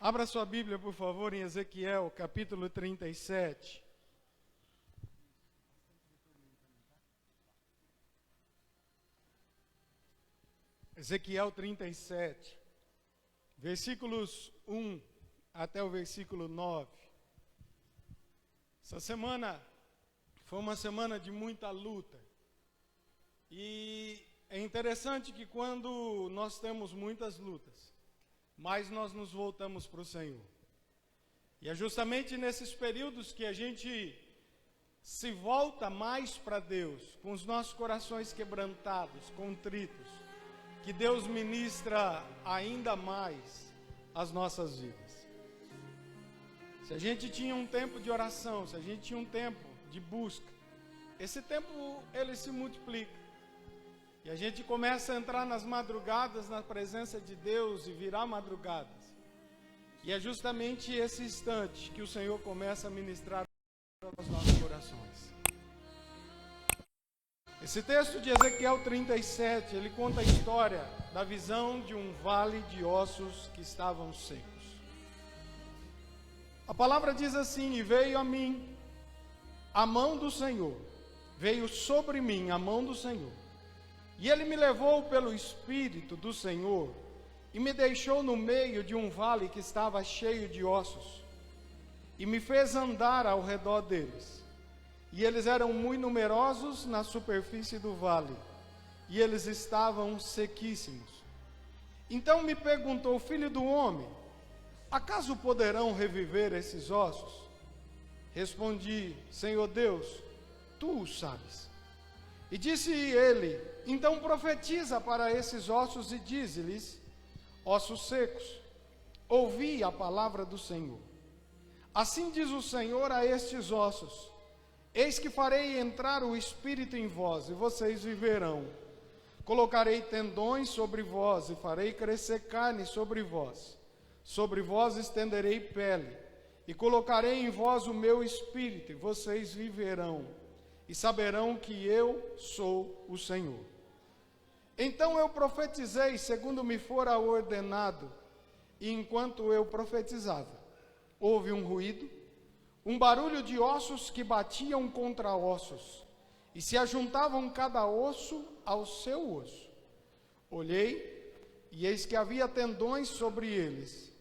Abra sua Bíblia, por favor, em Ezequiel, capítulo 37. Ezequiel 37, versículos 1 até o versículo 9. Essa semana foi uma semana de muita luta. E é interessante que quando nós temos muitas lutas, mais nós nos voltamos para o Senhor. E é justamente nesses períodos que a gente se volta mais para Deus, com os nossos corações quebrantados, contritos, que Deus ministra ainda mais as nossas vidas. Se a gente tinha um tempo de oração, se a gente tinha um tempo de busca, esse tempo ele se multiplica. E a gente começa a entrar nas madrugadas, na presença de Deus e virar madrugadas. E é justamente esse instante que o Senhor começa a ministrar aos nossos corações. Esse texto de Ezequiel 37, ele conta a história da visão de um vale de ossos que estavam secos. A palavra diz assim: e veio a mim a mão do Senhor, veio sobre mim a mão do Senhor. E ele me levou pelo Espírito do Senhor e me deixou no meio de um vale que estava cheio de ossos, e me fez andar ao redor deles. E eles eram muito numerosos na superfície do vale, e eles estavam sequíssimos. Então me perguntou: filho do homem, acaso poderão reviver esses ossos? Respondi: Senhor Deus, tu o sabes. E disse ele: então profetiza para esses ossos e dize-lhes: ossos secos, ouvi a palavra do Senhor. Assim diz o Senhor a estes ossos: eis que farei entrar o Espírito em vós, e vocês viverão. Colocarei tendões sobre vós, e farei crescer carne sobre vós. Sobre vós estenderei pele, e colocarei em vós o meu Espírito, e vocês viverão. E saberão que eu sou o Senhor. Então eu profetizei segundo me fora ordenado, e enquanto eu profetizava, houve um ruído, um barulho de ossos que batiam contra ossos, e se ajuntavam cada osso ao seu osso. Olhei, e eis que havia tendões sobre eles,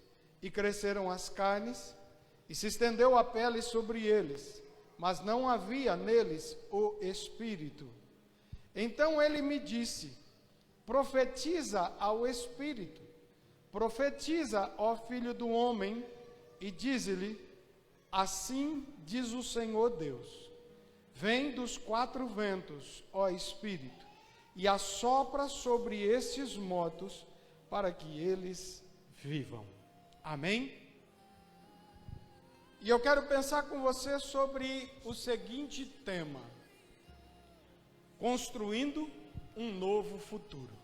e cresceram as carnes, e se estendeu a pele sobre eles, mas não havia neles o Espírito. Então ele me disse: profetiza ao Espírito, profetiza, ó filho do homem, e dize-lhe: assim diz o Senhor Deus, vem dos quatro ventos, ó Espírito, e assopra sobre estes mortos, para que eles vivam. Amém? E eu quero pensar com você sobre o seguinte tema: construindo um novo futuro.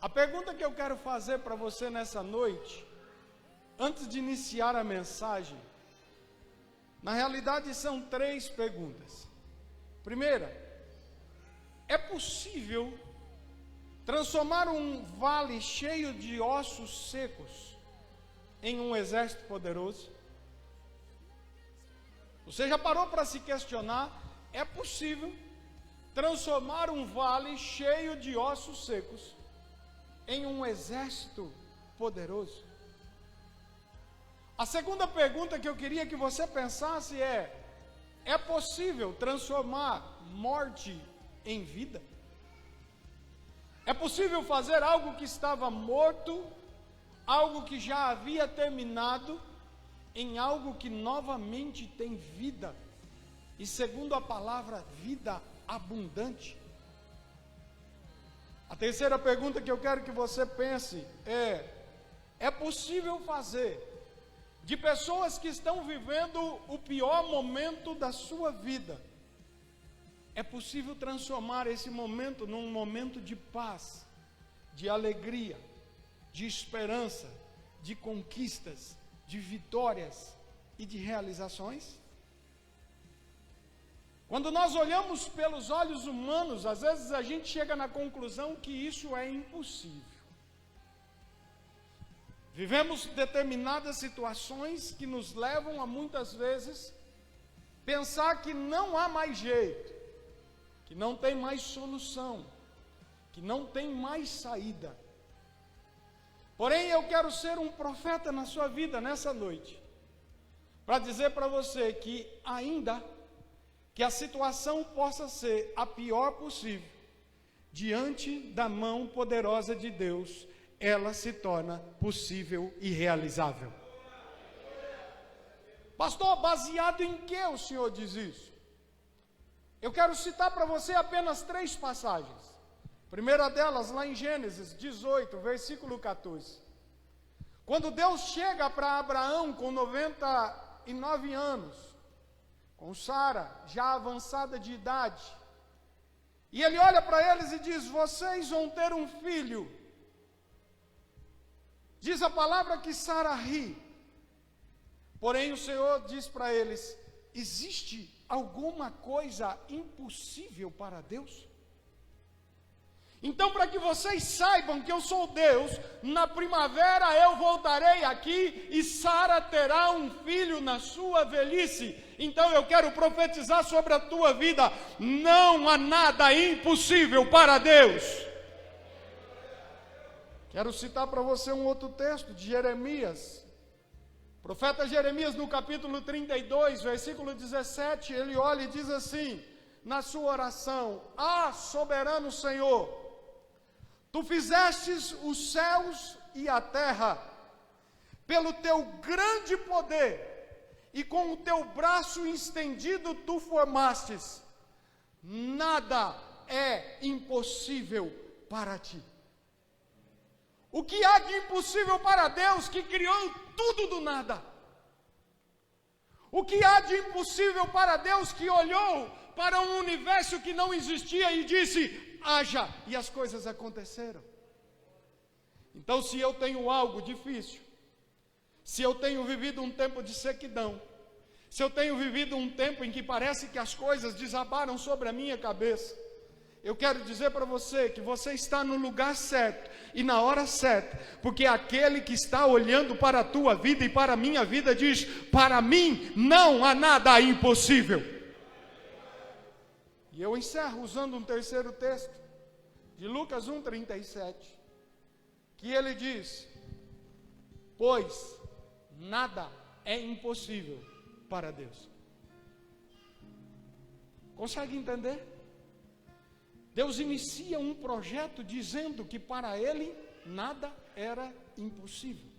A pergunta que eu quero fazer para você nessa noite, antes de iniciar a mensagem, na realidade são três perguntas. Primeira, é possível transformar um vale cheio de ossos secos em um exército poderoso? Você já parou para se questionar? É possível transformar um vale cheio de ossos secos em um exército poderoso? A segunda pergunta que eu queria que você pensasse é possível transformar morte em vida? É possível fazer algo que estava morto, algo que já havia terminado, em algo que novamente tem vida, e segundo a palavra, vida abundante? A terceira pergunta que eu quero que você pense é possível fazer de pessoas que estão vivendo o pior momento da sua vida, é possível transformar esse momento num momento de paz, de alegria, de esperança, de conquistas, de vitórias e de realizações? Quando nós olhamos pelos olhos humanos, às vezes a gente chega na conclusão que isso é impossível. Vivemos determinadas situações que nos levam a muitas vezes pensar que não há mais jeito, que não tem mais solução, que não tem mais saída. Porém, eu quero ser um profeta na sua vida nessa noite, para dizer para você que ainda que a situação possa ser a pior possível, diante da mão poderosa de Deus, ela se torna possível e realizável. Pastor, baseado em que o senhor diz isso? Eu quero citar para você apenas 3 passagens. A primeira delas, lá em Gênesis 18, versículo 14. Quando Deus chega para Abraão com 99 anos, com Sara já avançada de idade, e ele olha para eles e diz: vocês vão ter um filho. Diz a palavra que Sara ri. Porém o Senhor diz para eles: existe alguma coisa impossível para Deus? Então, para que vocês saibam que eu sou Deus, na primavera eu voltarei aqui e Sara terá um filho na sua velhice. Então eu quero profetizar sobre a tua vida: não há nada impossível para Deus. Quero citar para você um outro texto de Jeremias. O profeta Jeremias, no capítulo 32, versículo 17, ele olha e diz assim, na sua oração: ah, soberano Senhor, tu fizestes os céus e a terra, pelo teu grande poder, e com o teu braço estendido tu formastes. Nada é impossível para ti. O que há de impossível para Deus, que criou tudo do nada? O que há de impossível para Deus, que olhou para um universo que não existia e disse: haja, e as coisas aconteceram? Então, se eu tenho algo difícil, se eu tenho vivido um tempo de sequidão, se eu tenho vivido um tempo em que parece que as coisas desabaram sobre a minha cabeça, eu quero dizer para você que você está no lugar certo e na hora certa, porque aquele que está olhando para a tua vida e para a minha vida diz: para mim não há nada impossível. E eu encerro usando um terceiro texto, de Lucas 1:37, que ele diz: pois nada é impossível para Deus. Consegue entender? Deus inicia um projeto dizendo que para ele nada era impossível.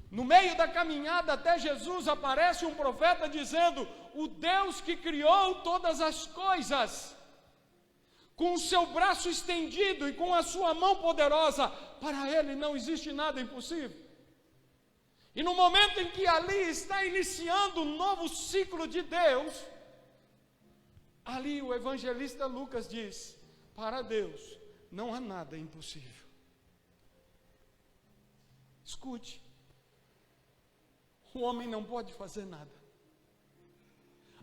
No meio da caminhada até Jesus aparece um profeta dizendo: o Deus que criou todas as coisas, com o seu braço estendido e com a sua mão poderosa, para ele não existe nada impossível. E no momento em que ali está iniciando um novo ciclo de Deus, ali o evangelista Lucas diz: para Deus não há nada impossível. Escute, o homem não pode fazer nada,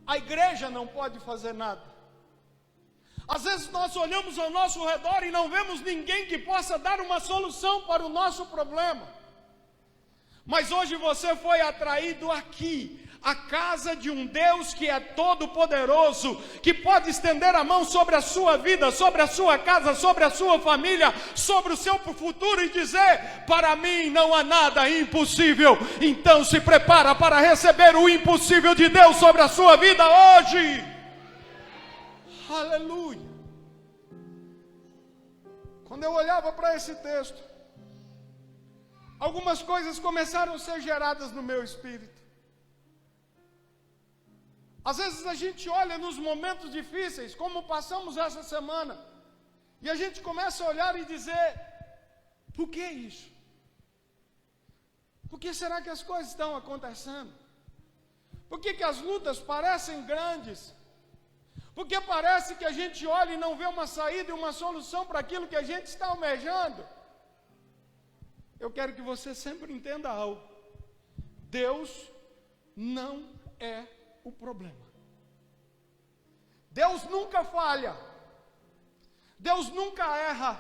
a igreja não pode fazer nada. Às vezes nós olhamos ao nosso redor e não vemos ninguém que possa dar uma solução para o nosso problema. Mas hoje você foi atraído aqui, a casa de um Deus que é todo poderoso, que pode estender a mão sobre a sua vida, sobre a sua casa, sobre a sua família, sobre o seu futuro e dizer: para mim não há nada impossível. Então se prepara para receber o impossível de Deus sobre a sua vida hoje. Aleluia. Quando eu olhava para esse texto, algumas coisas começaram a ser geradas no meu espírito. Às vezes a gente olha nos momentos difíceis, como passamos essa semana, e a gente começa a olhar e dizer: por que isso? Por que será que as coisas estão acontecendo? Por que as lutas parecem grandes? Porque parece que a gente olha e não vê uma saída e uma solução para aquilo que a gente está almejando. Eu quero que você sempre entenda algo: Deus não é o problema. Deus nunca falha, Deus nunca erra,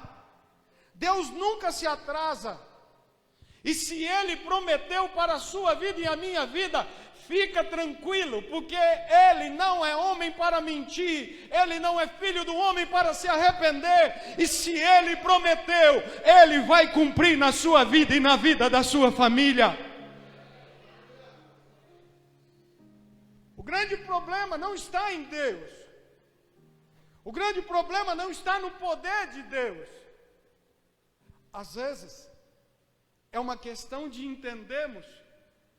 Deus nunca se atrasa. E se Ele prometeu para a sua vida e a minha vida, fica tranquilo, porque Ele não é homem para mentir, Ele não é filho do homem para se arrepender, e se Ele prometeu, Ele vai cumprir na sua vida e na vida da sua família. O grande problema não está em Deus, o grande problema não está no poder de Deus. Às vezes, é uma questão de entendermos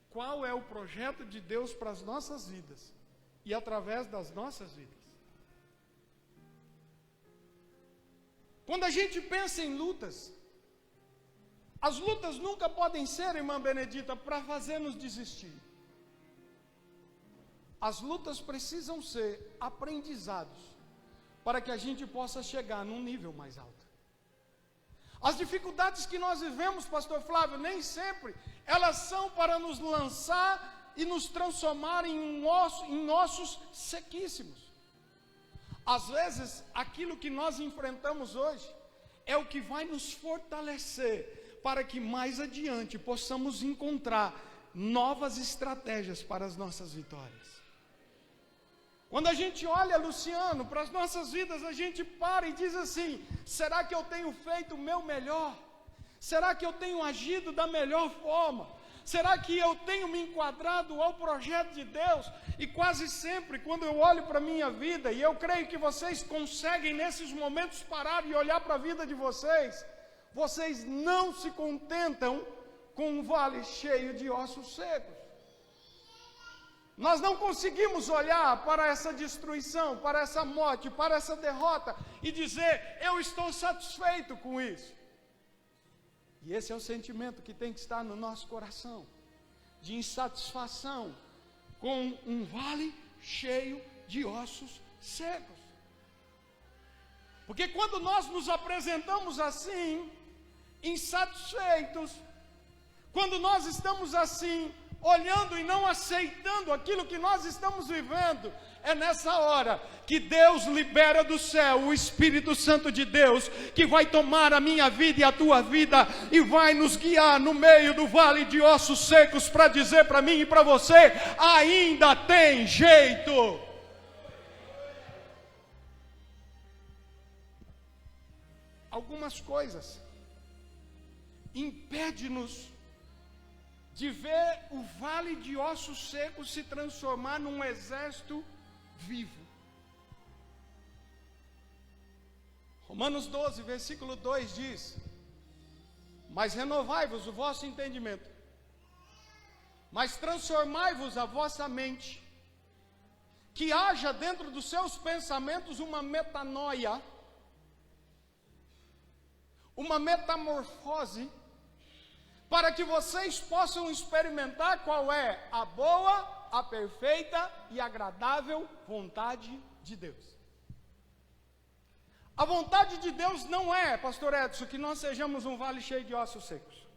qual é o projeto de Deus para as nossas vidas e através das nossas vidas. Quando a gente pensa em lutas, as lutas nunca podem ser, irmã Benedita, para fazer-nos desistir. As lutas precisam ser aprendizados para que a gente possa chegar num nível mais alto. As dificuldades que nós vivemos, pastor Flávio, nem sempre elas são para nos lançar e nos transformar em ossos sequíssimos. Às vezes, aquilo que nós enfrentamos hoje é o que vai nos fortalecer para que mais adiante possamos encontrar novas estratégias para as nossas vitórias. Quando a gente olha, Luciano, para as nossas vidas, a gente para e diz assim: será que eu tenho feito o meu melhor? Será que eu tenho agido da melhor forma? Será que eu tenho me enquadrado ao projeto de Deus? E quase sempre, quando eu olho para a minha vida, e eu creio que vocês conseguem nesses momentos parar e olhar para a vida de vocês, vocês não se contentam com um vale cheio de ossos secos. Nós não conseguimos olhar para essa destruição, para essa morte, para essa derrota e dizer: eu estou satisfeito com isso. E esse é o sentimento que tem que estar no nosso coração, de insatisfação com um vale cheio de ossos secos. Porque quando nós nos apresentamos assim, insatisfeitos, quando nós estamos assim, olhando e não aceitando aquilo que nós estamos vivendo, é nessa hora que Deus libera do céu o Espírito Santo de Deus, que vai tomar a minha vida e a tua vida, e vai nos guiar no meio do vale de ossos secos, para dizer para mim e para você: ainda tem jeito. Algumas coisas impedem-nos de ver o vale de ossos secos se transformar num exército vivo. Romanos 12, versículo 2 diz: mas renovai-vos o vosso entendimento, mas transformai-vos a vossa mente, que haja dentro dos seus pensamentos uma metanoia, uma metamorfose, para que vocês possam experimentar qual é a boa, a perfeita e agradável vontade de Deus. A vontade de Deus não é, pastor Edson, que nós sejamos um vale cheio de ossos secos.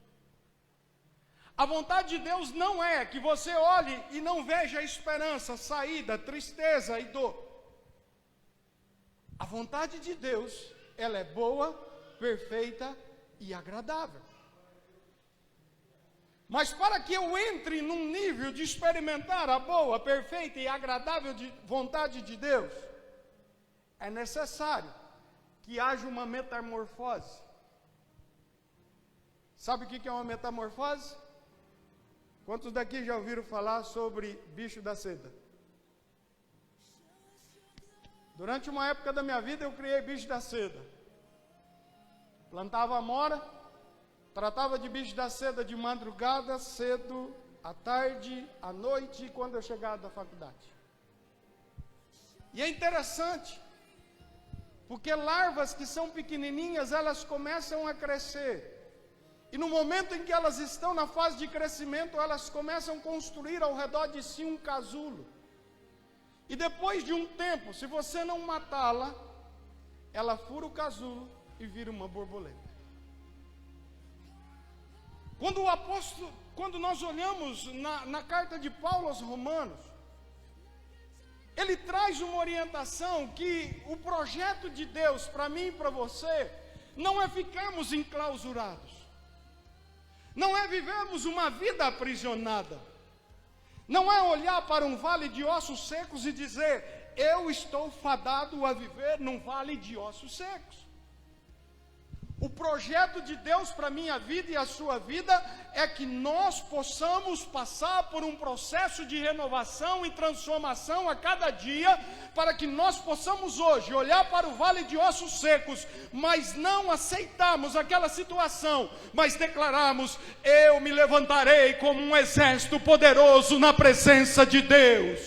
A vontade de Deus não é que você olhe e não veja esperança, saída, tristeza e dor. A vontade de Deus, ela é boa, perfeita e agradável. Mas para que eu entre num nível de experimentar a boa, perfeita e agradável vontade de Deus, é necessário que haja uma metamorfose. Sabe o que é uma metamorfose? Quantos daqui já ouviram falar sobre bicho da seda? Durante uma época da minha vida eu criei bicho da seda. Plantava amora, tratava de bicho da seda de madrugada, cedo, à tarde, à noite, quando eu chegava da faculdade. E é interessante, porque larvas que são pequenininhas, elas começam a crescer. E no momento em que elas estão na fase de crescimento, elas começam a construir ao redor de si um casulo. E depois de um tempo, se você não matá-la, ela fura o casulo e vira uma borboleta. Quando nós olhamos na carta de Paulo aos Romanos, ele traz uma orientação que o projeto de Deus para mim e para você não é ficarmos enclausurados, Não é vivermos uma vida aprisionada. Não é olhar para um vale de ossos secos e dizer: eu estou fadado a viver num vale de ossos secos. O projeto de Deus para a minha vida e a sua vida é que nós possamos passar por um processo de renovação e transformação a cada dia, para que nós possamos hoje olhar para o vale de ossos secos, mas não aceitarmos aquela situação, mas declararmos: eu me levantarei como um exército poderoso na presença de Deus.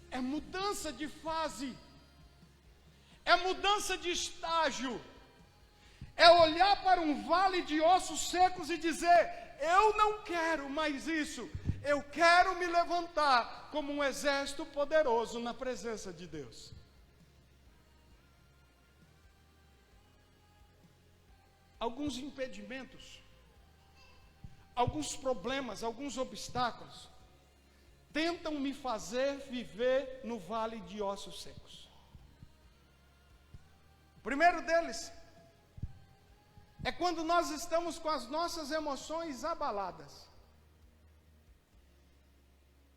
É mudança de fase. É mudança de estágio. É olhar para um vale de ossos secos e dizer: eu não quero mais isso. Eu quero me levantar como um exército poderoso na presença de Deus. Alguns impedimentos, alguns problemas, alguns obstáculos tentam me fazer viver no vale de ossos secos. O primeiro deles é quando nós estamos com as nossas emoções abaladas.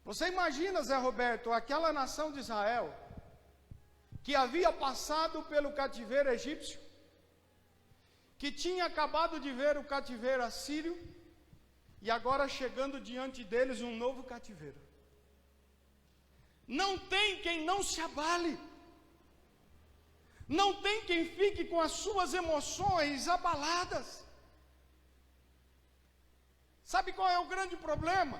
Você imagina, Zé Roberto, aquela nação de Israel, que havia passado pelo cativeiro egípcio, que tinha acabado de ver o cativeiro assírio, e agora chegando diante deles um novo cativeiro. Não tem quem não se abale. Não tem quem fique com as suas emoções abaladas. Sabe qual é o grande problema?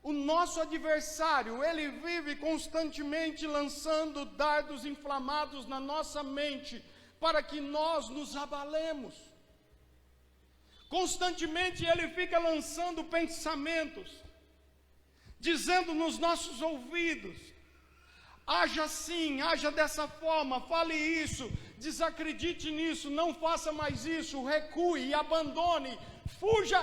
O nosso adversário, ele vive constantemente lançando dardos inflamados na nossa mente, para que nós nos abalemos. Constantemente ele fica lançando pensamentos, dizendo nos nossos ouvidos: haja assim, haja dessa forma, fale isso, desacredite nisso, não faça mais isso, recue, abandone, fuja.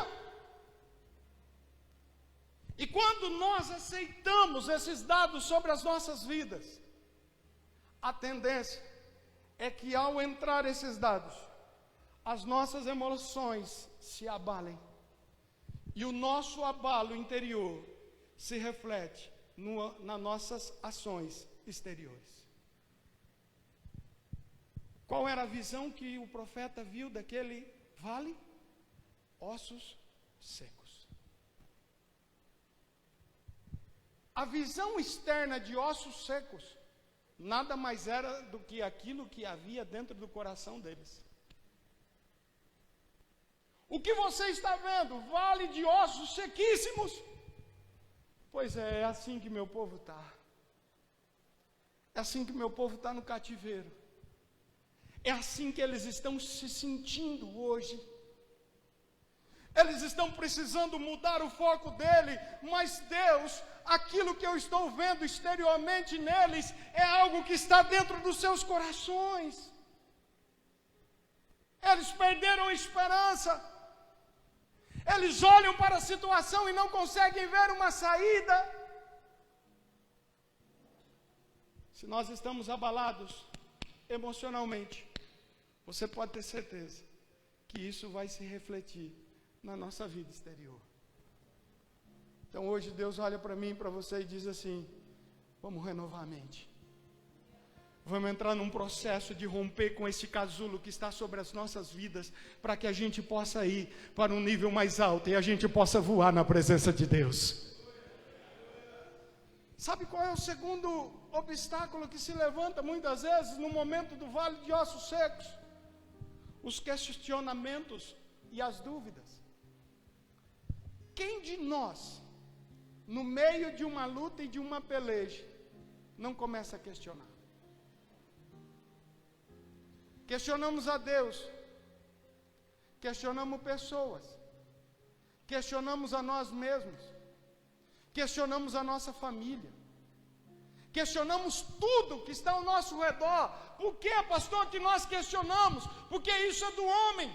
E quando nós aceitamos esses dados sobre as nossas vidas, a tendência é que ao entrar esses dados, as nossas emoções se abalem. E o nosso abalo interior se reflete nas nossas ações exteriores. Qual era a visão que o profeta viu daquele vale? Ossos secos. A visão externa de ossos secos nada mais era do que aquilo que havia dentro do coração deles. O que você está vendo? Vale de ossos sequíssimos. Pois é assim que meu povo está. É assim que meu povo está no cativeiro. É assim que eles estão se sentindo hoje. Eles estão precisando mudar o foco dele, mas Deus, aquilo que eu estou vendo exteriormente neles, é algo que está dentro dos seus corações. Eles perderam a esperança. Eles olham para a situação e não conseguem ver uma saída. Se nós estamos abalados emocionalmente, você pode ter certeza que isso vai se refletir na nossa vida exterior. Então hoje Deus olha para mim e para você e diz assim: vamos renovar a mente. Vamos entrar num processo de romper com esse casulo que está sobre as nossas vidas, para que a gente possa ir para um nível mais alto e a gente possa voar na presença de Deus. Sabe qual é o segundo obstáculo que se levanta muitas vezes no momento do vale de ossos secos? Os questionamentos e as dúvidas. Quem de nós, no meio de uma luta e de uma peleja, não começa a questionar? Questionamos a Deus, questionamos pessoas, questionamos a nós mesmos, questionamos a nossa família, questionamos tudo que está ao nosso redor. Por que, pastor, que nós questionamos? Porque isso é do homem.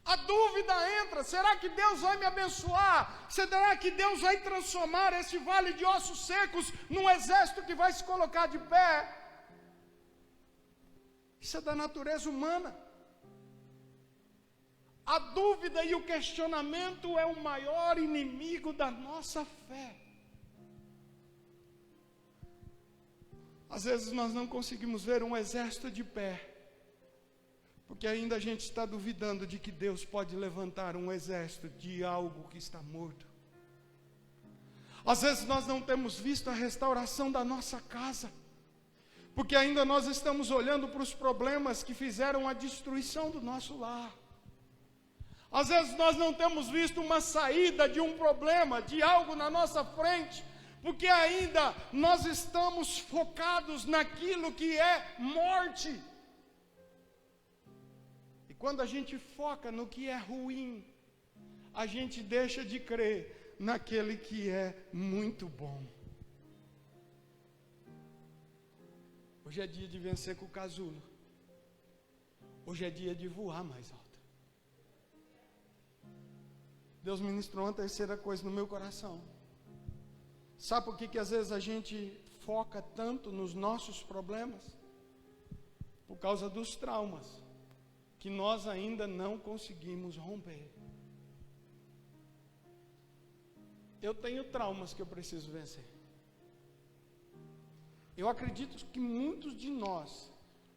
A dúvida entra: será que Deus vai me abençoar? Será que Deus vai transformar esse vale de ossos secos num exército que vai se colocar de pé? Isso é da natureza humana. dúvida e o questionamento é o maior inimigo da nossa fé. Às vezes nós não conseguimos ver um exército de pé, porque ainda a gente está duvidando de que Deus pode levantar um exército de algo que está morto. Às vezes nós não temos visto a restauração da nossa casa, porque ainda nós estamos olhando para os problemas que fizeram a destruição do nosso lar. Às vezes nós não temos visto uma saída de um problema, de algo na nossa frente, porque ainda nós estamos focados naquilo que é morte. E quando a gente foca no que é ruim, a gente deixa de crer naquele que é muito bom. Hoje é dia de vencer com o casulo. Hoje é dia de voar mais alto. Deus ministrou uma terceira coisa no meu coração. Sabe por que às vezes a gente foca tanto nos nossos problemas? Por causa dos traumas que nós ainda não conseguimos romper. Eu tenho traumas que eu preciso vencer. Eu acredito que muitos de nós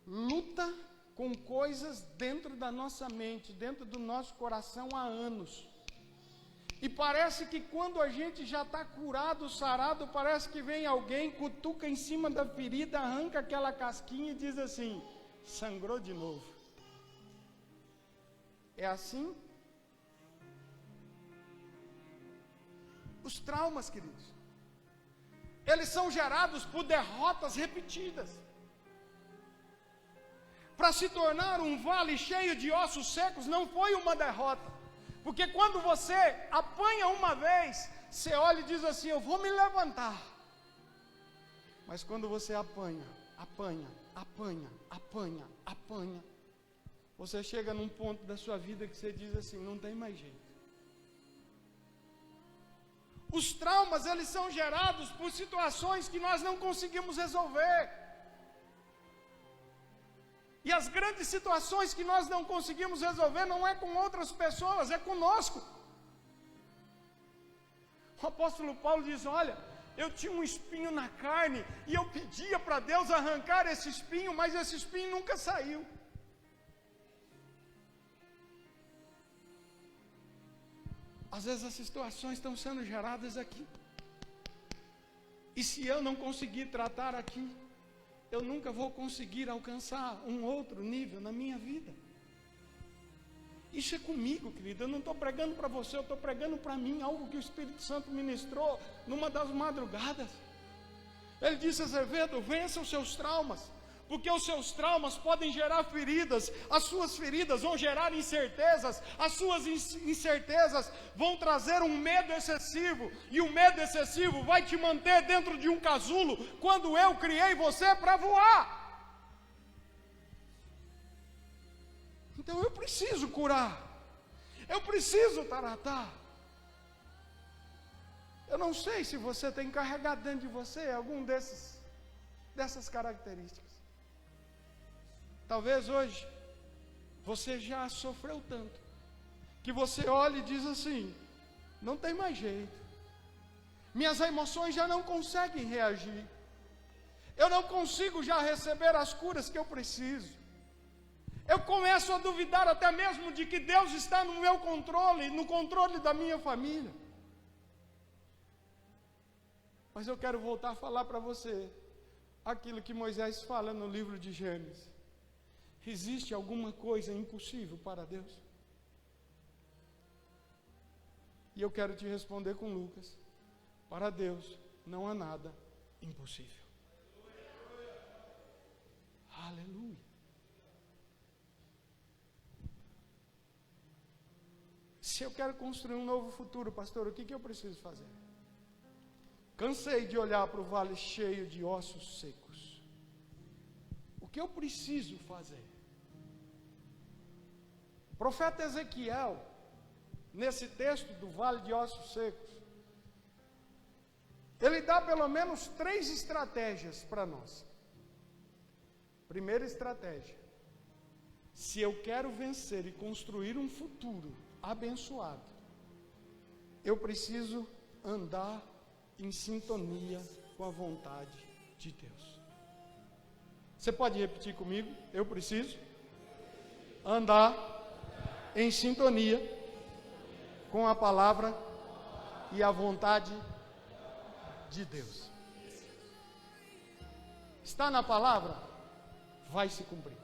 lutam com coisas dentro da nossa mente, dentro do nosso coração há anos. E parece que quando a gente já está curado, sarado, parece que vem alguém, cutuca em cima da ferida, arranca aquela casquinha e diz assim: sangrou de novo. É assim? Os traumas, queridos, eles são gerados por derrotas repetidas. Para se tornar um vale cheio de ossos secos, não foi uma derrota. Porque quando você apanha uma vez, você olha e diz assim: eu vou me levantar. Mas quando você apanha, você chega num ponto da sua vida que você diz assim: não tem mais jeito. Os traumas, eles são gerados por situações que nós não conseguimos resolver. E as grandes situações que nós não conseguimos resolver não é com outras pessoas, é conosco. O apóstolo Paulo diz: olha, eu tinha um espinho na carne e eu pedia para Deus arrancar esse espinho, mas esse espinho nunca saiu. Às vezes as situações estão sendo geradas aqui. E se eu não conseguir tratar aqui, eu nunca vou conseguir alcançar um outro nível na minha vida. Isso é comigo, querido. Eu não estou pregando para você, eu estou pregando para mim algo que o Espírito Santo ministrou numa das madrugadas. Ele disse: Azevedo, vença os seus traumas, porque os seus traumas podem gerar feridas, as suas feridas vão gerar incertezas, as suas incertezas vão trazer um medo excessivo, e o medo excessivo vai te manter dentro de um casulo, quando eu criei você para voar. Então eu preciso curar, eu preciso tratar. Eu não sei se você tem carregado dentro de você algum dessas características. Talvez hoje você já sofreu tanto que você olha e diz assim: não tem mais jeito, minhas emoções já não conseguem reagir, eu não consigo já receber as curas que eu preciso, eu começo a duvidar até mesmo de que Deus está no meu controle, no controle da minha família. Mas eu quero voltar a falar para você aquilo que Moisés fala no livro de Gênesis: existe alguma coisa impossível para Deus? E eu quero te responder com Lucas: para Deus não há nada impossível. Aleluia. Se eu quero construir um novo futuro, pastor, o que eu preciso fazer? Cansei de olhar para o vale cheio de ossos secos. O que eu preciso fazer? O profeta Ezequiel, nesse texto do vale de ossos secos, ele dá pelo menos 3 estratégias para nós. Primeira estratégia: Se eu quero vencer e construir um futuro abençoado, eu preciso andar em sintonia com a vontade de Deus. Você pode repetir comigo? Eu preciso andar em sintonia com a palavra e a vontade de Deus. Está na palavra? Vai se cumprir.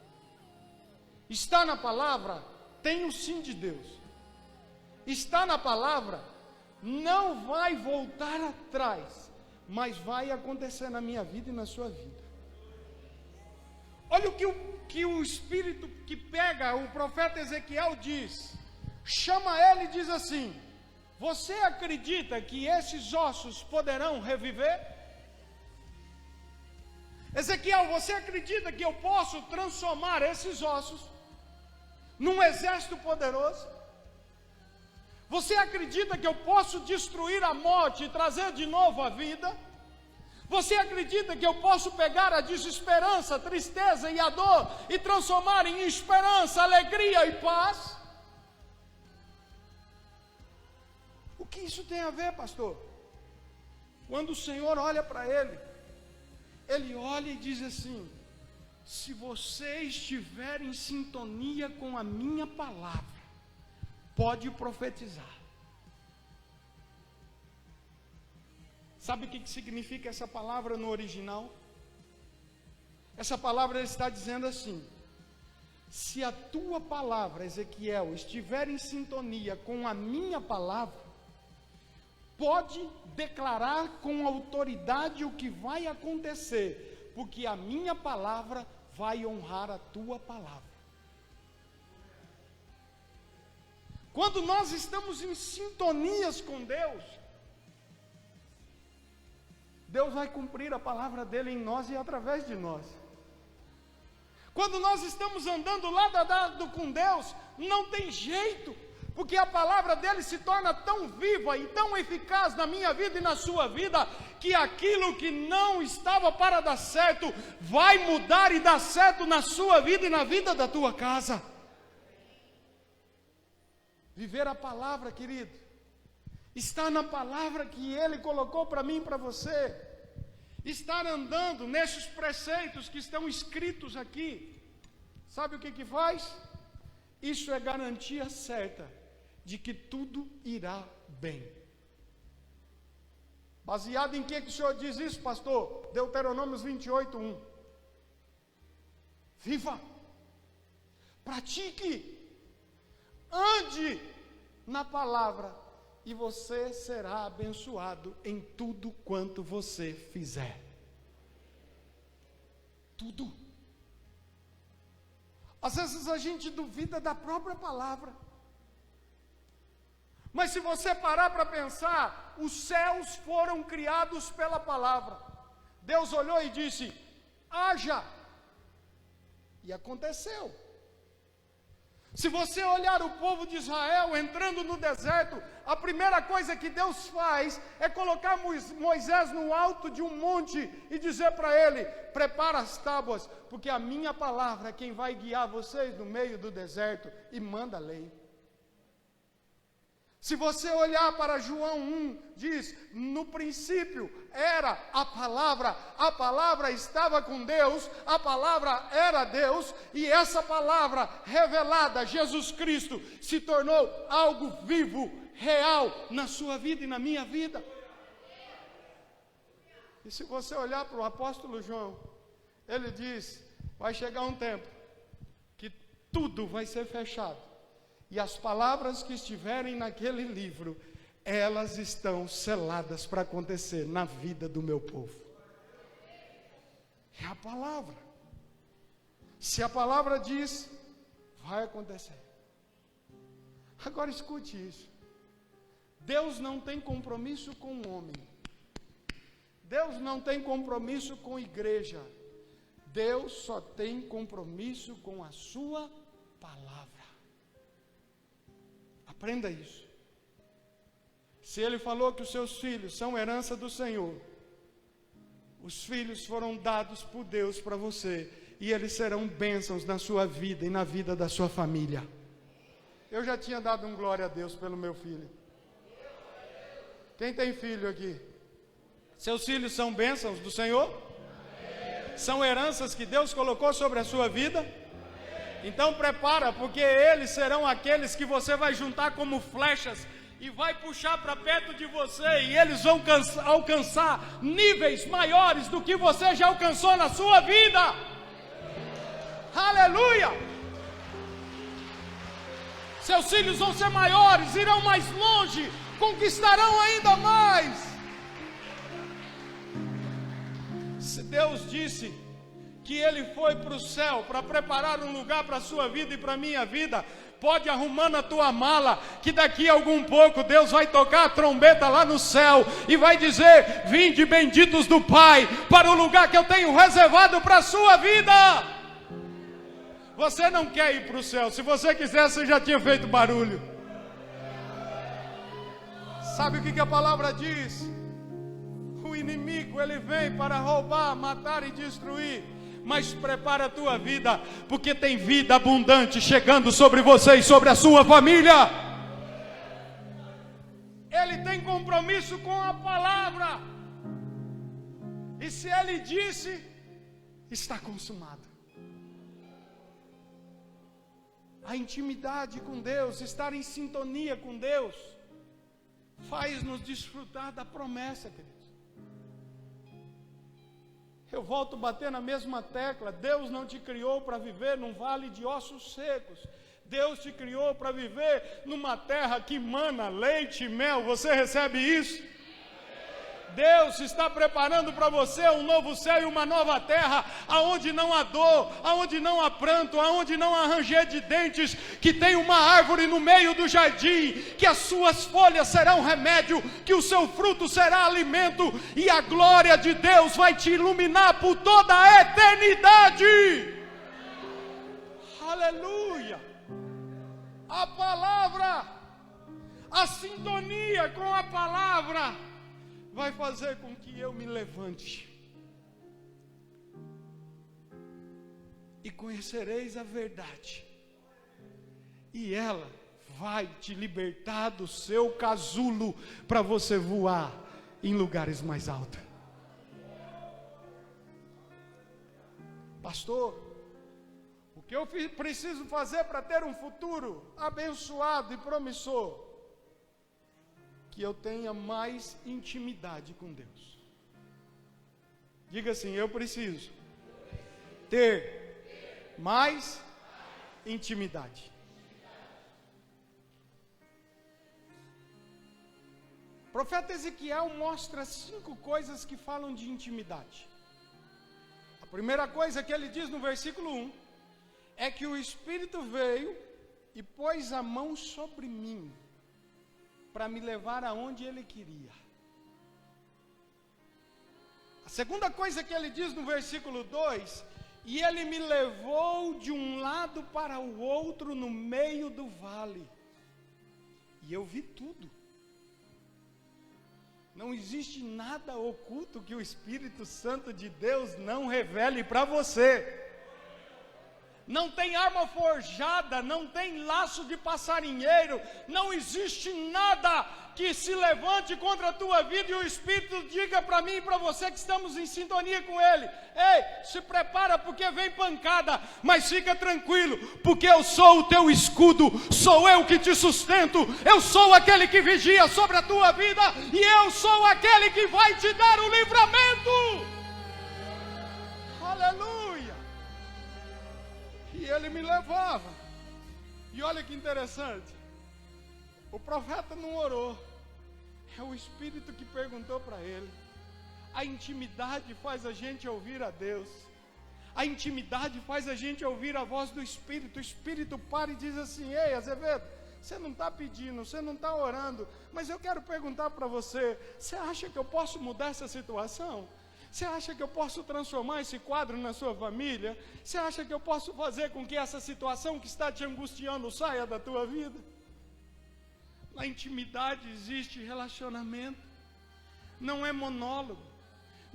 Está na palavra? Tem o sim de Deus. Está na palavra? Não vai voltar atrás, mas vai acontecer na minha vida e na sua vida. Olha o que o Espírito que pega o profeta Ezequiel diz. Chama ele e diz assim: você acredita que esses ossos poderão reviver? Ezequiel, você acredita que eu posso transformar esses ossos num exército poderoso? Você acredita que eu posso destruir a morte e trazer de novo a vida? Você acredita que eu posso pegar a desesperança, a tristeza e a dor e transformar em esperança, alegria e paz? O que isso tem a ver, pastor? Quando o Senhor olha para ele, ele olha e diz assim: se você estiver em sintonia com a minha palavra, pode profetizar. Sabe o que significa essa palavra no original? Essa palavra está dizendo assim: se a tua palavra, Ezequiel, estiver em sintonia com a minha palavra, pode declarar com autoridade o que vai acontecer, porque a minha palavra vai honrar a tua palavra. Quando nós estamos em sintonias com Deus, Deus vai cumprir a palavra dele em nós e através de nós. Quando nós estamos andando lado a lado com Deus, não tem jeito, porque a palavra dele se torna tão viva e tão eficaz na minha vida e na sua vida, que aquilo que não estava para dar certo, vai mudar e dar certo na sua vida e na vida da tua casa. Viver a palavra, querido, está na palavra que ele colocou para mim e para você. Estar andando nesses preceitos que estão escritos aqui, sabe o que faz? Isso é garantia certa de que tudo irá bem. Baseado em que o Senhor diz isso, pastor? Deuteronômio 28:1. Viva, pratique, ande na palavra, e você será abençoado em tudo quanto você fizer. Tudo. Às vezes a gente duvida da própria palavra. Mas se você parar para pensar, os céus foram criados pela palavra. Deus olhou e disse: haja. E aconteceu. Se você olhar o povo de Israel entrando no deserto, a primeira coisa que Deus faz é colocar Moisés no alto de um monte e dizer para ele: prepara as tábuas, porque a minha palavra é quem vai guiar vocês no meio do deserto, e manda a lei. Se você olhar para João 1, diz: no princípio era a palavra estava com Deus, a palavra era Deus, e essa palavra revelada, Jesus Cristo, se tornou algo vivo, real, na sua vida e na minha vida. E se você olhar para o apóstolo João, ele diz: vai chegar um tempo que tudo vai ser fechado, e as palavras que estiverem naquele livro, elas estão seladas para acontecer na vida do meu povo. É a palavra. Se a palavra diz, vai acontecer. Agora escute isso. Deus não tem compromisso com o homem. Deus não tem compromisso com a igreja. Deus só tem compromisso com a sua palavra. Aprenda isso. Se ele falou que os seus filhos são herança do Senhor, os filhos foram dados por Deus para você, e eles serão bênçãos na sua vida e na vida da sua família. Eu já tinha dado um glória a Deus pelo meu filho. Quem tem filho aqui? Seus filhos são bênçãos do Senhor? São heranças que Deus colocou sobre a sua vida? Então prepara, porque eles serão aqueles que você vai juntar como flechas e vai puxar para perto de você, e eles vão alcançar níveis maiores do que você já alcançou na sua vida. Aleluia! Seus filhos vão ser maiores, irão mais longe, conquistarão ainda mais. Se Deus disse que Ele foi para o céu para preparar um lugar para a sua vida e para a minha vida, pode arrumar na tua mala, que daqui a algum pouco Deus vai tocar a trombeta lá no céu e vai dizer: vinde benditos do Pai, para o lugar que eu tenho reservado para a sua vida. Você não quer ir para o céu. Se você quisesse, você já tinha feito barulho. Sabe o que a palavra diz? O inimigo, ele vem para roubar, matar e destruir. Mas prepara a tua vida, porque tem vida abundante chegando sobre você e sobre a sua família. Ele tem compromisso com a palavra. E se ele disse, está consumado. A intimidade com Deus, estar em sintonia com Deus, faz-nos desfrutar da promessa, queridos. Eu volto a bater na mesma tecla. Deus não te criou para viver num vale de ossos secos. Deus te criou para viver numa terra que mana leite e mel. Você recebe isso? Deus está preparando para você um novo céu e uma nova terra, aonde não há dor, aonde não há pranto, aonde não há ranger de dentes, que tem uma árvore no meio do jardim, que as suas folhas serão remédio, que o seu fruto será alimento, e a glória de Deus vai te iluminar por toda a eternidade. Aleluia! A palavra, a sintonia com a palavra vai fazer com que eu me levante. E conhecereis a verdade, e ela vai te libertar do seu casulo, para você voar em lugares mais altos. Pastor, o que eu preciso fazer para ter um futuro abençoado e promissor? Que eu tenha mais intimidade com Deus. Diga assim: eu preciso ter mais intimidade. O profeta Ezequiel mostra 5 coisas que falam de intimidade. A primeira coisa que ele diz no versículo 1 é que o Espírito veio e pôs a mão sobre mim, para me levar aonde ele queria. A segunda coisa que ele diz no versículo 2: e ele me levou de um lado para o outro no meio do vale, e eu vi tudo. Não existe nada oculto que o Espírito Santo de Deus não revele para você. Não tem arma forjada, não tem laço de passarinheiro, não existe nada que se levante contra a tua vida e o Espírito diga para mim e para você que estamos em sintonia com Ele: ei, se prepara porque vem pancada, mas fica tranquilo, porque eu sou o teu escudo, sou eu que te sustento, eu sou aquele que vigia sobre a tua vida, e eu sou aquele que vai te dar o livramento. Aleluia! E ele me levava. E olha que interessante, o profeta não orou, é o Espírito que perguntou para ele. A intimidade faz a gente ouvir a Deus. A intimidade faz a gente ouvir a voz do Espírito. O Espírito para e diz assim: ei, Azevedo, você não está pedindo, você não está orando, mas eu quero perguntar para você: você acha que eu posso mudar essa situação? Você acha que eu posso transformar esse quadro na sua família? Você acha que eu posso fazer com que essa situação que está te angustiando saia da tua vida? Na intimidade existe relacionamento, não é monólogo.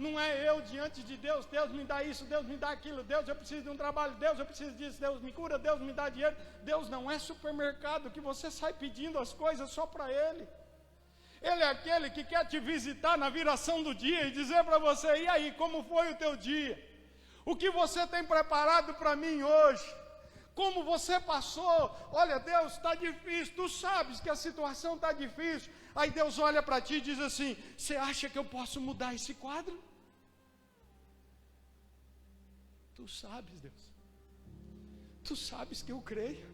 Não é eu diante de Deus, Deus me dá isso, Deus me dá aquilo, Deus, eu preciso de um trabalho, Deus, eu preciso disso, Deus me cura, Deus me dá dinheiro. Deus não é supermercado que você sai pedindo as coisas só para Ele. Ele é aquele que quer te visitar na viração do dia e dizer para você: e aí, como foi o teu dia? O que você tem preparado para mim hoje? Como você passou? Olha, Deus, está difícil, tu sabes que a situação está difícil. Aí Deus olha para ti e diz assim: você acha que eu posso mudar esse quadro? Tu sabes, Deus. Tu sabes que eu creio.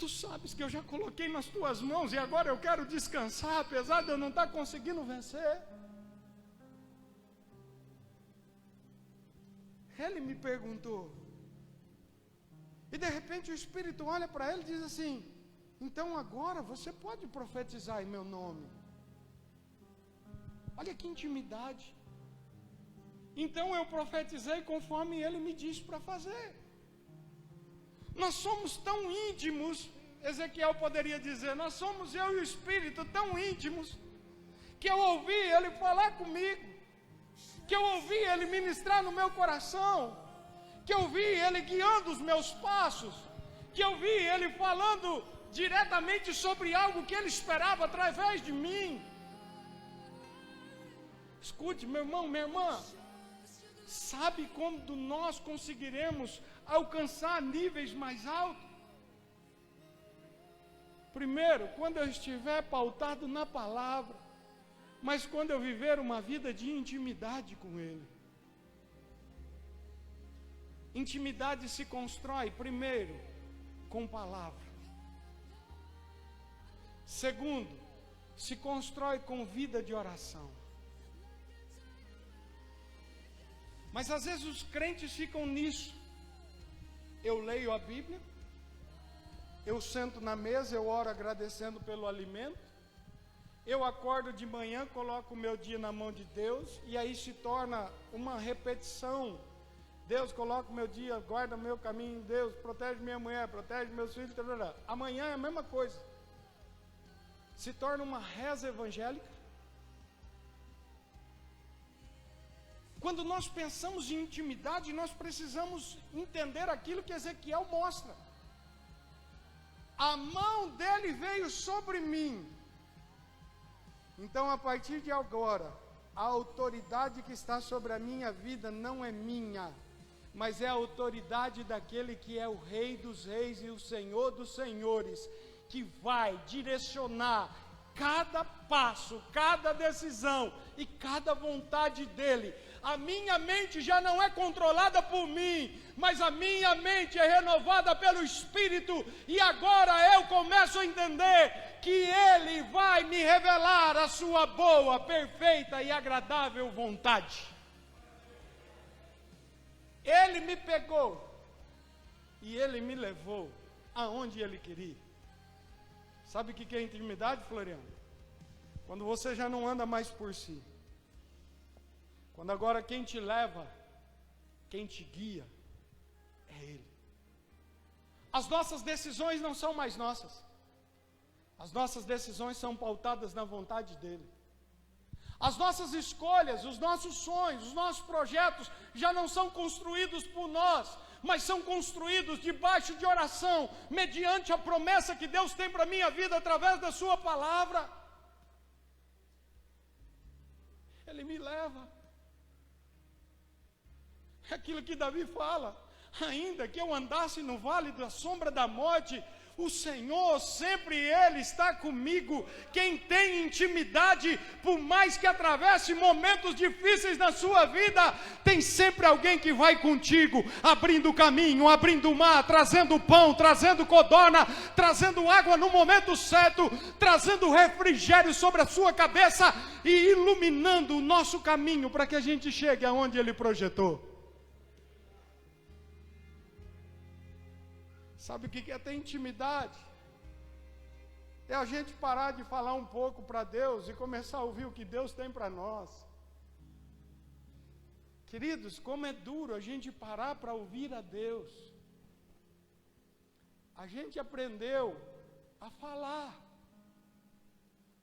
Tu sabes que eu já coloquei nas tuas mãos e agora eu quero descansar, apesar de eu não estar conseguindo vencer. Ele me perguntou. E de repente o Espírito olha para ele e diz assim: então agora você pode profetizar em meu nome. Olha que intimidade. Então eu profetizei conforme ele me disse para fazer. Nós somos tão íntimos, Ezequiel poderia dizer, nós somos, eu e o Espírito, tão íntimos, que eu ouvi ele falar comigo, que eu ouvi ele ministrar no meu coração, que eu vi ele guiando os meus passos, que eu vi ele falando diretamente sobre algo que ele esperava através de mim. Escute, meu irmão, minha irmã, sabe quando nós conseguiremos alcançar níveis mais altos? Primeiro, quando eu estiver pautado na palavra, mas quando eu viver uma vida de intimidade com Ele. Intimidade se constrói, primeiro, com palavra. Segundo, se constrói com vida de oração. Mas às vezes os crentes ficam nisso. Eu leio a Bíblia, eu sento na mesa, eu oro agradecendo pelo alimento, eu acordo de manhã, coloco o meu dia na mão de Deus, e aí se torna uma repetição. Deus, coloca o meu dia, guarda o meu caminho, Deus, protege minha mulher, protege meus filhos, etc. Amanhã é a mesma coisa. Se torna uma reza evangélica. Quando nós pensamos em intimidade, nós precisamos entender aquilo que Ezequiel mostra. A mão dele veio sobre mim. Então, a partir de agora, a autoridade que está sobre a minha vida não é minha, mas é a autoridade daquele que é o Rei dos Reis e o Senhor dos Senhores, que vai direcionar cada passo, cada decisão e cada vontade dele. A minha mente já não é controlada por mim, mas a minha mente é renovada pelo Espírito, e agora eu começo a entender que Ele vai me revelar a sua boa, perfeita e agradável vontade. Ele me pegou e Ele me levou aonde Ele queria. Sabe o que é intimidade, Floriano? Quando você já não anda mais por si. Quando agora quem te leva, quem te guia, é Ele. As nossas decisões não são mais nossas. As nossas decisões são pautadas na vontade dEle. As nossas escolhas, os nossos sonhos, os nossos projetos já não são construídos por nós, mas são construídos debaixo de oração, mediante a promessa que Deus tem para a minha vida através da sua palavra. Ele me leva. É aquilo que Davi fala: ainda que eu andasse no vale da sombra da morte, o Senhor sempre Ele está comigo. Quem tem intimidade, por mais que atravesse momentos difíceis na sua vida, tem sempre alguém que vai contigo, abrindo o caminho, abrindo o mar, trazendo pão, trazendo codorna, trazendo água no momento certo, trazendo refrigério sobre a sua cabeça e iluminando o nosso caminho para que a gente chegue aonde Ele projetou. Sabe o que é ter intimidade? É a gente parar de falar um pouco para Deus e começar a ouvir o que Deus tem para nós. Queridos, como é duro a gente parar para ouvir a Deus. A gente aprendeu a falar,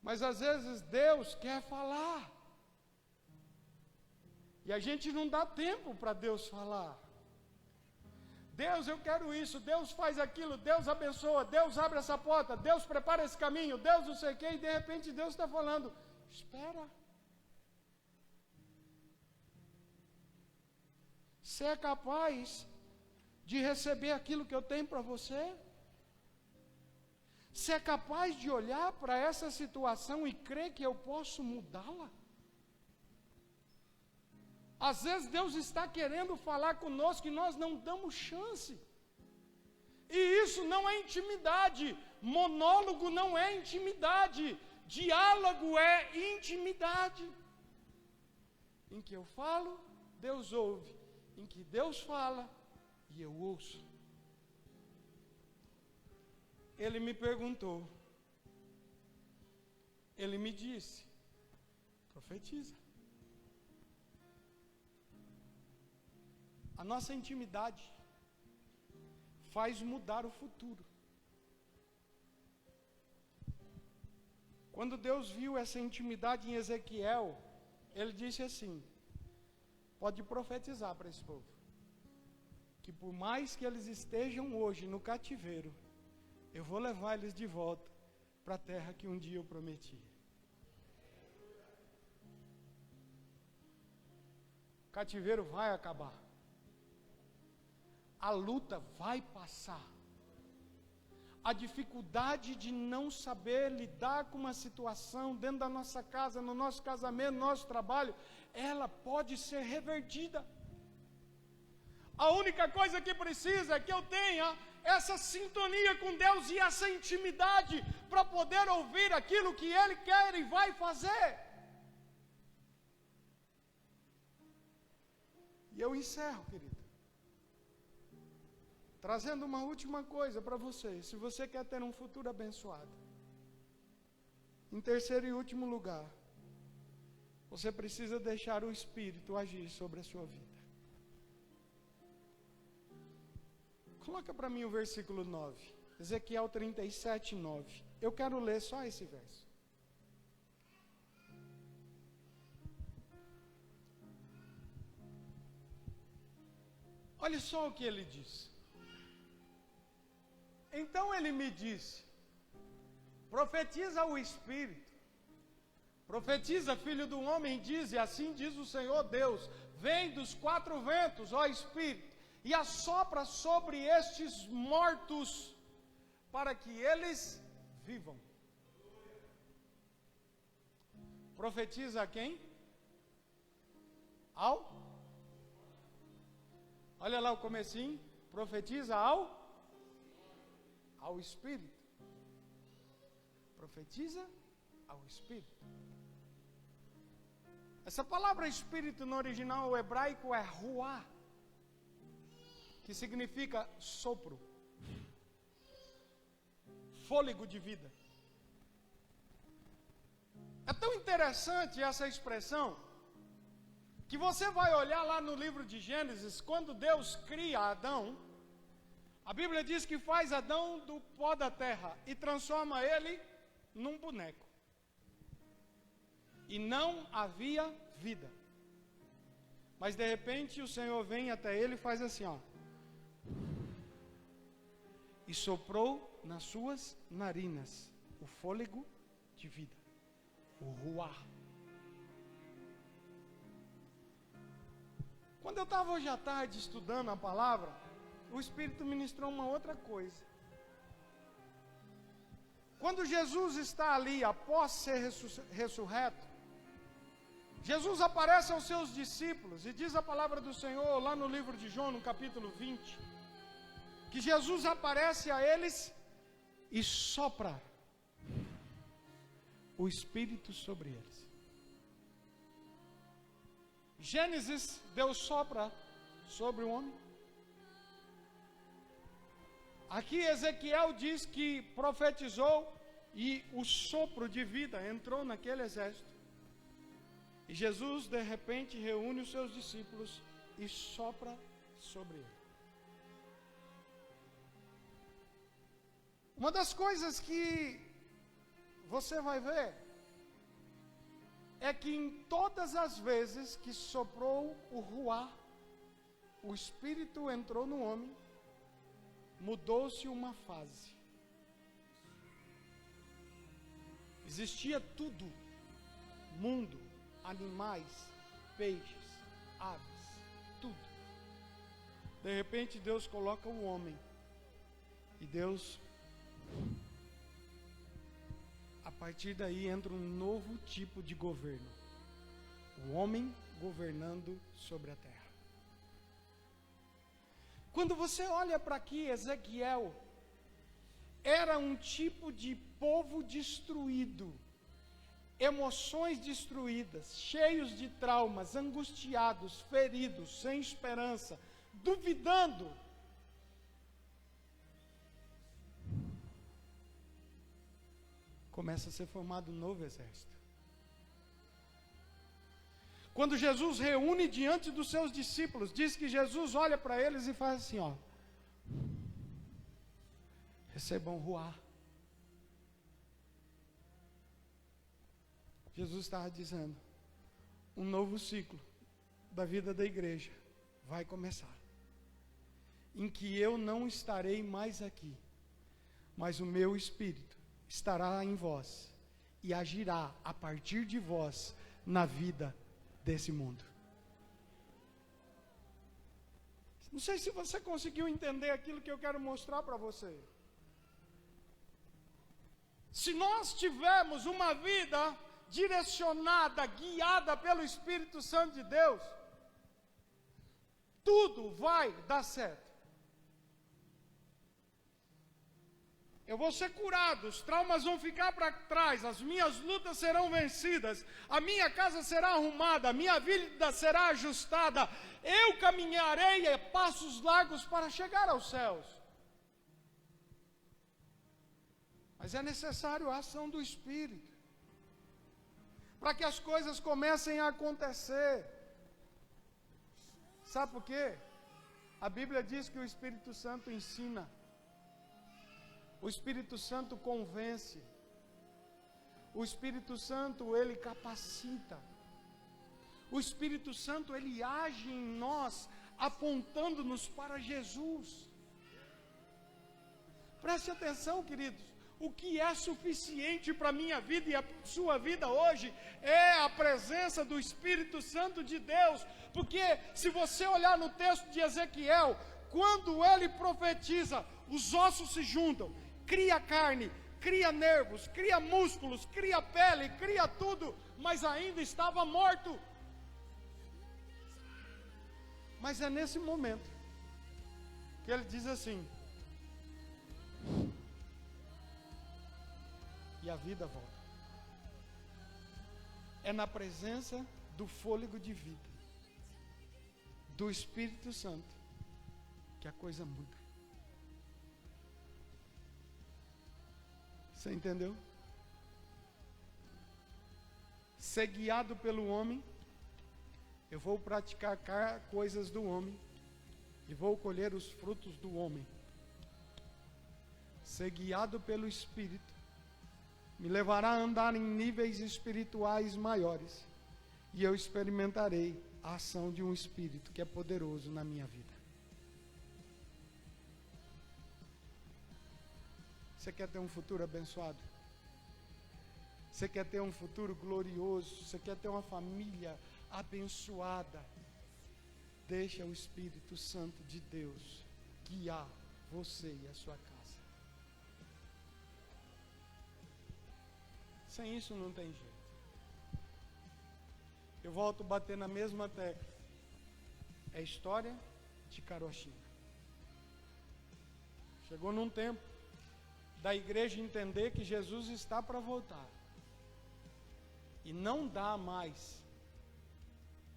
mas às vezes Deus quer falar. E a gente não dá tempo para Deus falar. Deus, eu quero isso, Deus faz aquilo, Deus abençoa, Deus abre essa porta, Deus prepara esse caminho, Deus não sei o quê, e de repente Deus está falando, espera. Você é capaz de receber aquilo que eu tenho para você? Você é capaz de olhar para essa situação e crer que eu posso mudá-la? Às vezes Deus está querendo falar conosco e nós não damos chance. E isso não é intimidade. Monólogo não é intimidade. Diálogo é intimidade. Em que eu falo, Deus ouve. Em que Deus fala e eu ouço. Ele me perguntou. Ele me disse: profetiza. A nossa intimidade faz mudar o futuro. Quando Deus viu essa intimidade em Ezequiel, Ele disse assim: pode profetizar para esse povo, que por mais que eles estejam hoje no cativeiro, eu vou levar eles de volta para a terra que um dia eu prometi. O cativeiro vai acabar. A luta vai passar. A dificuldade de não saber lidar com uma situação dentro da nossa casa, no nosso casamento, no nosso trabalho, ela pode ser revertida. A única coisa que precisa é que eu tenha essa sintonia com Deus e essa intimidade para poder ouvir aquilo que Ele quer e vai fazer. E eu encerro, querido, trazendo uma última coisa para você. Se você quer ter um futuro abençoado, em terceiro e último lugar, você precisa deixar o Espírito agir sobre a sua vida. Coloca para mim o versículo 9, Ezequiel 37, 9. Eu quero ler só esse verso. Olha só o que ele diz. Então ele me disse: profetiza o Espírito, profetiza, filho do homem, diz, e assim diz o Senhor Deus: vem dos quatro ventos, ó Espírito, e assopra sobre estes mortos, para que eles vivam. Profetiza a quem? Olha lá o comecinho. Profetiza ao Espírito. Profetiza ao Espírito. Essa palavra Espírito no original hebraico é ruá, que significa sopro, fôlego de vida. É tão interessante essa expressão, que você vai olhar lá no livro de Gênesis, quando Deus cria Adão, a Bíblia diz que faz Adão do pó da terra e transforma ele num boneco. E não havia vida. Mas de repente o Senhor vem até ele e faz assim, ó. E soprou nas suas narinas o fôlego de vida, o ruá. Quando eu estava hoje à tarde estudando a palavra, o Espírito ministrou uma outra coisa. Quando Jesus está ali, após ser ressurreto, Jesus aparece aos seus discípulos, e diz a palavra do Senhor, lá no livro de João, no capítulo 20, que Jesus aparece a eles e sopra o Espírito sobre eles. Gênesis, Deus sopra sobre o homem. Aqui Ezequiel diz que profetizou e o sopro de vida entrou naquele exército. E Jesus de repente reúne os seus discípulos e sopra sobre ele. Uma das coisas que você vai ver é que em todas as vezes que soprou o ruá, o Espírito entrou no homem, mudou-se uma fase. Existia tudo, mundo, animais, peixes, aves, tudo. De repente Deus coloca o homem, e Deus, a partir daí entra um novo tipo de governo. O homem governando sobre a terra. Quando você olha para aqui, Ezequiel era um tipo de povo destruído, emoções destruídas, cheios de traumas, angustiados, feridos, sem esperança, duvidando. Começa a ser formado um novo exército. Quando Jesus reúne diante dos seus discípulos, diz que Jesus olha para eles e faz assim, ó: recebam ruá. Jesus estava dizendo, um novo ciclo da vida da igreja vai começar, em que eu não estarei mais aqui, mas o meu Espírito estará em vós e agirá a partir de vós na vida desse mundo. Não sei se você conseguiu entender aquilo que eu quero mostrar para você. Se nós tivermos uma vida direcionada, guiada pelo Espírito Santo de Deus, tudo vai dar certo. Eu vou ser curado, os traumas vão ficar para trás, as minhas lutas serão vencidas, a minha casa será arrumada, a minha vida será ajustada, eu caminharei a passos largos para chegar aos céus. Mas é necessário a ação do Espírito, para que as coisas comecem a acontecer. Sabe por quê? A Bíblia diz que o Espírito Santo ensina. O Espírito Santo convence. O Espírito Santo, ele capacita. O Espírito Santo, ele age em nós, apontando-nos para Jesus. Preste atenção, queridos. O que é suficiente para a minha vida e a sua vida hoje é a presença do Espírito Santo de Deus. Porque se você olhar no texto de Ezequiel, quando ele profetiza, os ossos se juntam, cria carne, cria nervos, cria músculos, cria pele, cria tudo, mas ainda estava morto. Mas é nesse momento que ele diz assim: e a vida volta. É na presença do fôlego de vida, do Espírito Santo, que a coisa muda. Você entendeu? Ser guiado pelo homem, eu vou praticar coisas do homem e vou colher os frutos do homem. Ser guiado pelo Espírito me levará a andar em níveis espirituais maiores, e eu experimentarei a ação de um Espírito que é poderoso na minha vida. Você quer ter um futuro abençoado? Você quer ter um futuro glorioso? Você quer ter uma família abençoada? Deixa o Espírito Santo de Deus guiar você e a sua casa. Sem isso não tem jeito. Eu volto a bater na mesma tecla. É história de carochinha. Chegou num tempo da igreja entender que Jesus está para voltar. E não dá mais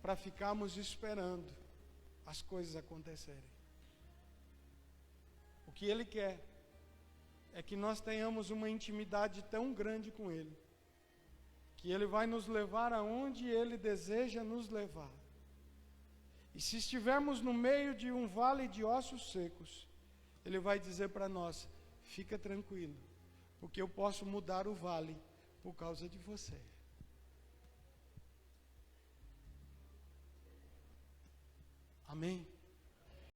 para ficarmos esperando as coisas acontecerem. O que Ele quer é que nós tenhamos uma intimidade tão grande com Ele, que Ele vai nos levar aonde Ele deseja nos levar. E se estivermos no meio de um vale de ossos secos, Ele vai dizer para nós: fica tranquilo, porque eu posso mudar o vale por causa de você. Amém.